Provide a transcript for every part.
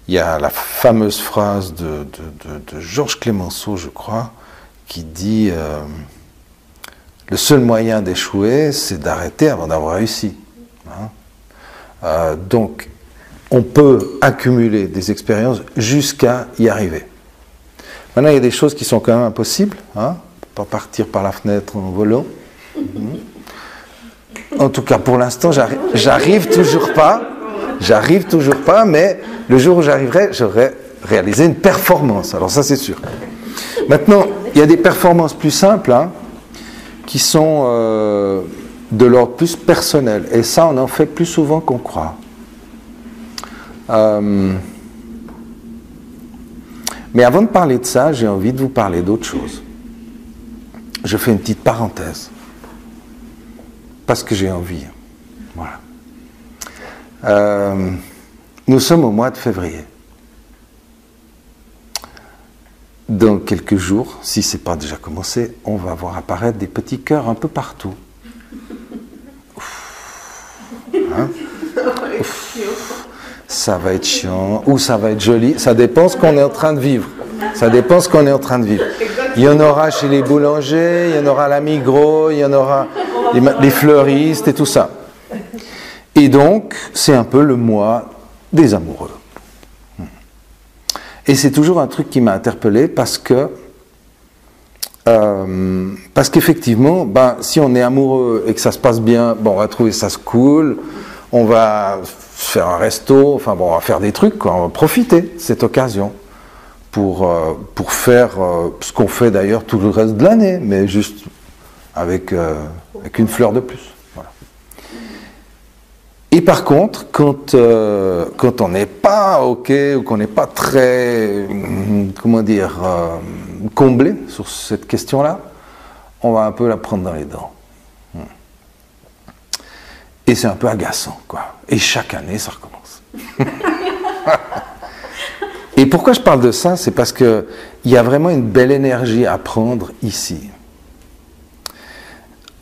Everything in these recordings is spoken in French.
Il y a la fameuse phrase de Georges Clemenceau, je crois, qui dit le seul moyen d'échouer, c'est d'arrêter avant d'avoir réussi. Donc, on peut accumuler des expériences jusqu'à y arriver. Maintenant, il y a des choses qui sont quand même impossibles. On ne peut pas partir par la fenêtre en volant. En tout cas, pour l'instant, j'arrive toujours pas, mais le jour où j'arriverai, j'aurai réalisé une performance. Alors ça, c'est sûr. Maintenant, il y a des performances plus simples, qui sont de l'ordre plus personnel. Et ça, on en fait plus souvent qu'on croit. Mais avant de parler de ça, j'ai envie de vous parler d'autre chose. Je fais une petite parenthèse. Parce que j'ai envie. Voilà. Nous sommes au mois de février. Dans quelques jours, si ce n'est pas déjà commencé, on va voir apparaître des petits cœurs un peu partout. Ça va être chiant, ou ça va être joli, ça dépend ce qu'on est en train de vivre. Il y en aura chez les boulangers, il y en aura à la Migros, il y en aura les fleuristes et tout ça. Et donc, c'est un peu le mois des amoureux. Et c'est toujours un truc qui m'a interpellé parce qu'effectivement, si on est amoureux et que ça se passe bien, on va trouver ça cool, on va faire un resto, on va faire des trucs, quoi, on va profiter de cette occasion pour faire ce qu'on fait d'ailleurs tout le reste de l'année, mais juste avec une fleur de plus. Voilà. Et par contre, quand on n'est pas OK, ou qu'on n'est pas très, comblé sur cette question-là, on va un peu la prendre dans les dents. Et c'est un peu agaçant, quoi. Et chaque année, ça recommence. Et pourquoi je parle de ça? C'est parce qu'il y a vraiment une belle énergie à prendre ici.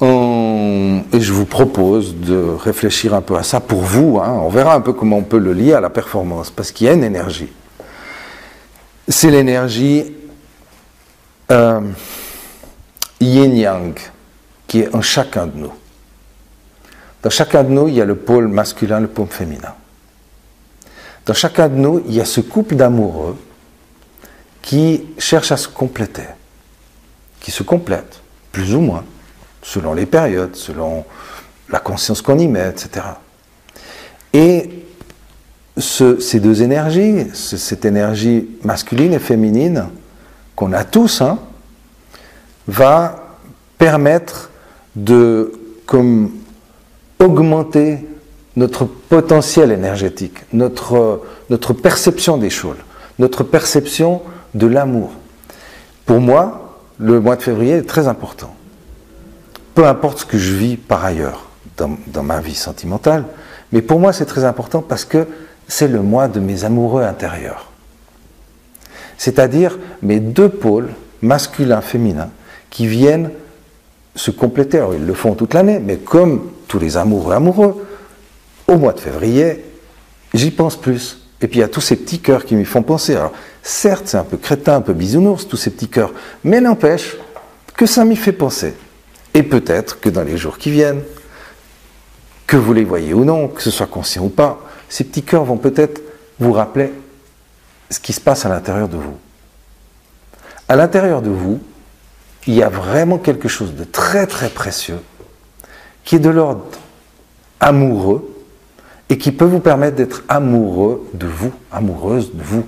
Et je vous propose de réfléchir un peu à ça pour vous. On verra un peu comment on peut le lier à la performance, parce qu'il y a une énergie. C'est l'énergie yin-yang qui est en chacun de nous. Dans chacun de nous, il y a le pôle masculin, le pôle féminin. Dans chacun de nous, il y a ce couple d'amoureux qui cherche à se compléter, qui se complète, plus ou moins, selon les périodes, selon la conscience qu'on y met, etc. Et ces deux énergies, cette énergie masculine et féminine qu'on a tous, va permettre de augmenter notre potentiel énergétique, notre perception des choses, notre perception de l'amour. Pour moi, le mois de février est très important. Peu importe ce que je vis par ailleurs dans ma vie sentimentale, mais pour moi c'est très important parce que c'est le mois de mes amoureux intérieurs. C'est-à-dire mes deux pôles, masculin, féminin, qui viennent se compléter. Alors ils le font toute l'année, mais comme tous les amoureux, au mois de février, j'y pense plus. Et puis il y a tous ces petits cœurs qui m'y font penser. Alors certes, c'est un peu crétin, un peu bisounours, tous ces petits cœurs, mais n'empêche que ça m'y fait penser. Et peut-être que dans les jours qui viennent, que vous les voyez ou non, que ce soit conscient ou pas, ces petits cœurs vont peut-être vous rappeler ce qui se passe à l'intérieur de vous. À l'intérieur de vous, il y a vraiment quelque chose de très très précieux qui est de l'ordre amoureux et qui peut vous permettre d'être amoureux de vous, amoureuse de vous.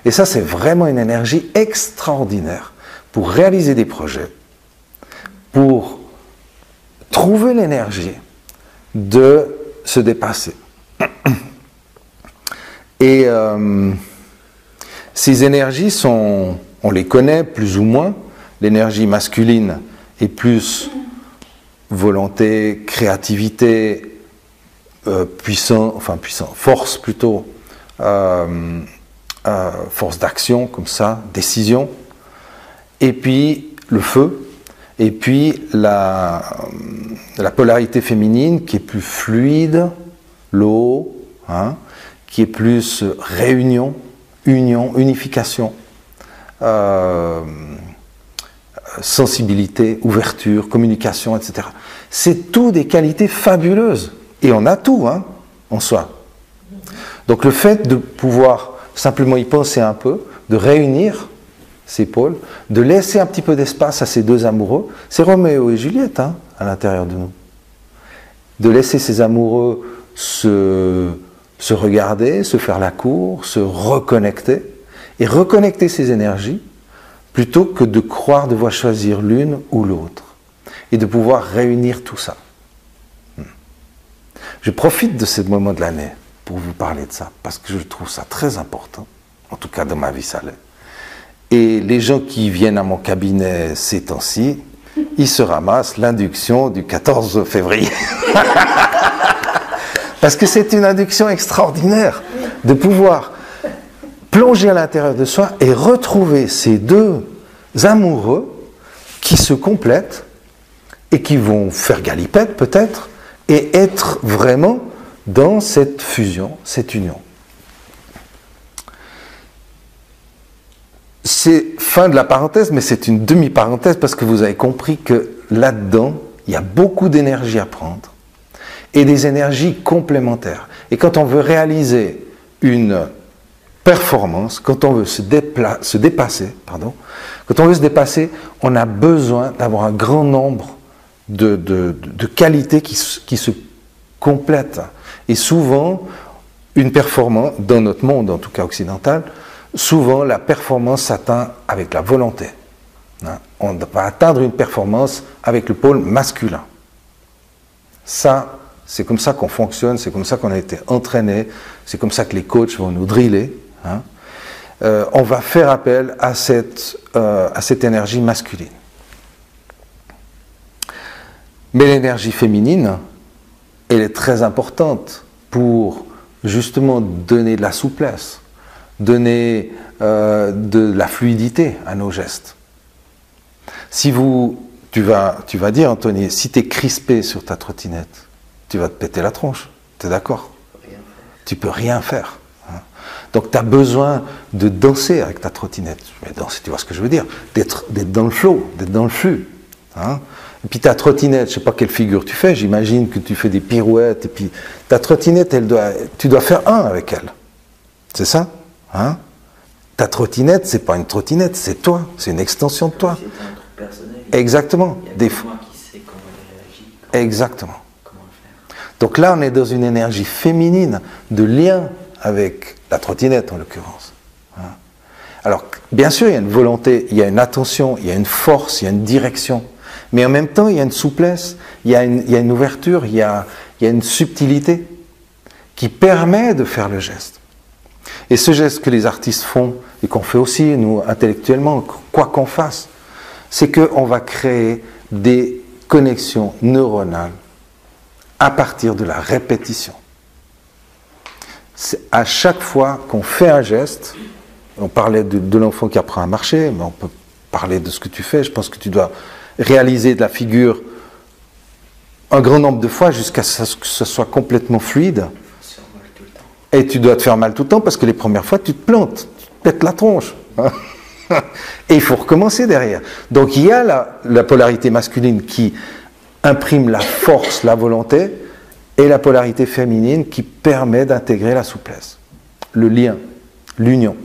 Et ça, c'est vraiment une énergie extraordinaire pour réaliser des projets, pour trouver l'énergie de se dépasser. Et ces énergies sont, on les connaît plus ou moins. L'énergie masculine est plus volonté, créativité, force plutôt, force d'action comme ça, décision. Et puis le feu. Et puis la polarité féminine qui est plus fluide, l'eau, qui est plus réunion, union, unification, sensibilité, ouverture, communication, etc. C'est tout des qualités fabuleuses. Et on a tout, hein, en soi. Donc le fait de pouvoir simplement y penser un peu, de réunir ces pôles, de laisser un petit peu d'espace à ces deux amoureux, c'est Roméo et Juliette, hein, à l'intérieur de nous. De laisser ces amoureux se regarder, se faire la cour, se reconnecter, et reconnecter ces énergies, plutôt que de croire devoir choisir l'une ou l'autre, et de pouvoir réunir tout ça. Je profite de ce moment de l'année pour vous parler de ça, parce que je trouve ça très important, en tout cas dans ma vie ça l'est. Et les gens qui viennent à mon cabinet ces temps-ci, ils se ramassent l'induction du 14 février. Parce que c'est une induction extraordinaire de pouvoir plonger à l'intérieur de soi et retrouver ces deux amoureux qui se complètent et qui vont faire galipette peut-être et être vraiment dans cette fusion, cette union. C'est fin de la parenthèse, mais c'est une demi-parenthèse parce que vous avez compris que là-dedans, il y a beaucoup d'énergie à prendre et des énergies complémentaires. Et quand on veut réaliser une performance, quand on veut se dépasser, on a besoin d'avoir un grand nombre de qualités qui se complètent. Et souvent, une performance, dans notre monde, en tout cas occidental, souvent la performance s'atteint avec la volonté. On va atteindre une performance avec le pôle masculin. Ça, c'est comme ça qu'on fonctionne, c'est comme ça qu'on a été entraîné, c'est comme ça que les coachs vont nous driller. On va faire appel à cette énergie masculine. Mais l'énergie féminine, elle est très importante pour justement donner de la souplesse, donner de la fluidité à nos gestes. Si tu vas dire, Anthony, si tu es crispé sur ta trottinette, tu vas te péter la tronche, tu es d'accord? Tu peux rien faire. Donc tu as besoin de danser avec ta trottinette. Mais danser, tu vois ce que je veux dire? D'être dans le flow, d'être dans le flux. Et puis ta trottinette, je ne sais pas quelle figure tu fais, j'imagine que tu fais des pirouettes, et puis ta trottinette, tu dois faire un avec elle. C'est ça? Ta trottinette, c'est pas une trottinette, c'est toi, c'est une extension de toi. C'est un truc personnel. Exactement. Il y a moi qui sais comment réagir. Exactement. Comment le faire. Donc là, on est dans une énergie féminine de lien avec la trottinette, en l'occurrence. Alors, bien sûr, il y a une volonté, il y a une attention, il y a une force, il y a une direction. Mais en même temps, il y a une souplesse, il y a une ouverture, il y a une subtilité qui permet de faire le geste. Et ce geste que les artistes font, et qu'on fait aussi, nous, intellectuellement, quoi qu'on fasse, c'est qu'on va créer des connexions neuronales à partir de la répétition. C'est à chaque fois qu'on fait un geste, on parlait de l'enfant qui apprend à marcher, mais on peut parler de ce que tu fais, je pense que tu dois réaliser de la figure un grand nombre de fois jusqu'à ce que ce soit complètement fluide. Et tu dois te faire mal tout le temps parce que les premières fois, tu te plantes, tu te pètes la tronche. Et il faut recommencer derrière. Donc il y a la polarité masculine qui imprime la force, la volonté, et la polarité féminine qui permet d'intégrer la souplesse, le lien, l'union.